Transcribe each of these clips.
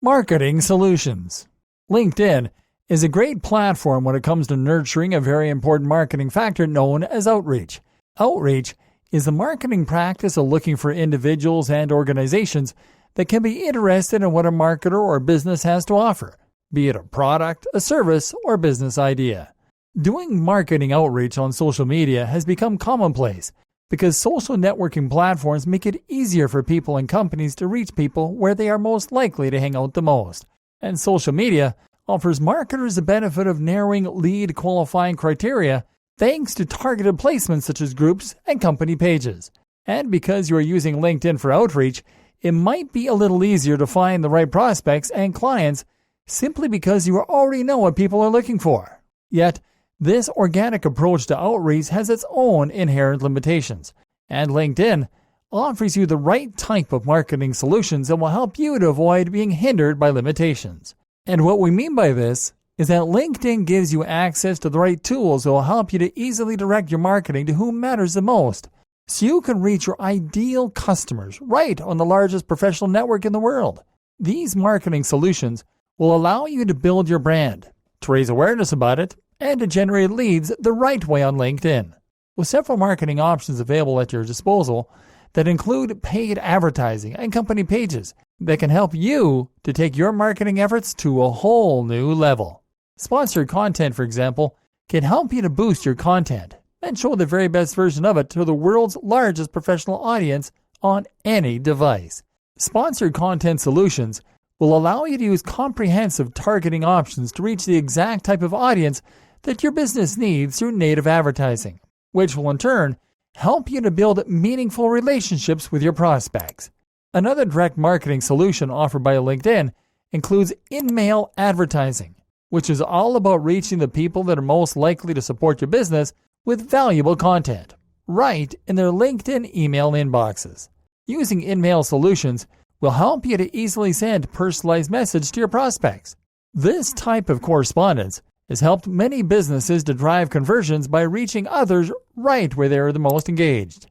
Marketing solutions. LinkedIn is a great platform when it comes to nurturing a very important marketing factor known as outreach. Outreach is the marketing practice of looking for individuals and organizations that can be interested in what a marketer or business has to offer, be it a product, a service, or business idea. Doing marketing outreach on social media has become commonplace because social networking platforms make it easier for people and companies to reach people where they are most likely to hang out the most. And social media offers marketers the benefit of narrowing lead qualifying criteria thanks to targeted placements such as groups and company pages. And because you are using LinkedIn for outreach, it might be a little easier to find the right prospects and clients simply because you already know what people are looking for. Yet, this organic approach to outreach has its own inherent limitations, and LinkedIn offers you the right type of marketing solutions that will help you to avoid being hindered by limitations. And what we mean by this is that LinkedIn gives you access to the right tools that will help you to easily direct your marketing to whom matters the most, so you can reach your ideal customers right on the largest professional network in the world. These marketing solutions will allow you to build your brand, to raise awareness about it, and to generate leads the right way on LinkedIn. With several marketing options available at your disposal that include paid advertising and company pages that can help you to take your marketing efforts to a whole new level. Sponsored content, for example, can help you to boost your content and show the very best version of it to the world's largest professional audience on any device. Sponsored content solutions will allow you to use comprehensive targeting options to reach the exact type of audience that your business needs through native advertising, which will in turn help you to build meaningful relationships with your prospects. Another direct marketing solution offered by LinkedIn includes in-mail advertising, which is all about reaching the people that are most likely to support your business with valuable content, right in their LinkedIn email inboxes. Using in-mail solutions will help you to easily send personalized messages to your prospects. This type of correspondence has helped many businesses to drive conversions by reaching others right where they are the most engaged.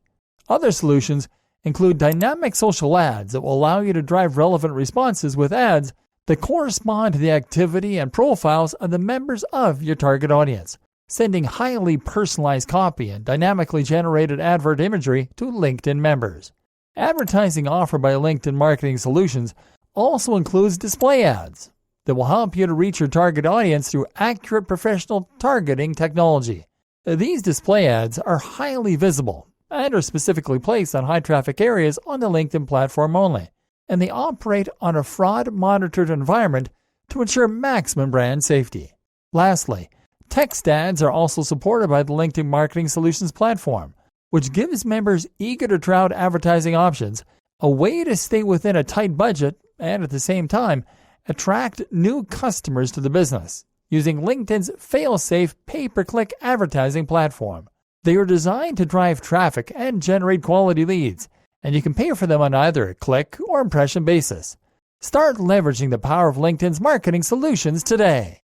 Other solutions include dynamic social ads that will allow you to drive relevant responses with ads that correspond to the activity and profiles of the members of your target audience, sending highly personalized copy and dynamically generated advert imagery to LinkedIn members. Advertising offered by LinkedIn Marketing Solutions also includes display ads that will help you to reach your target audience through accurate professional targeting technology. These display ads are highly visible and are specifically placed on high-traffic areas on the LinkedIn platform only, and they operate on a fraud-monitored environment to ensure maximum brand safety. Lastly, text ads are also supported by the LinkedIn Marketing Solutions platform, which gives members eager to try out advertising options a way to stay within a tight budget and at the same time attract new customers to the business using LinkedIn's fail-safe pay-per-click advertising platform. They are designed to drive traffic and generate quality leads, and you can pay for them on either a click or impression basis. Start leveraging the power of LinkedIn's marketing solutions today.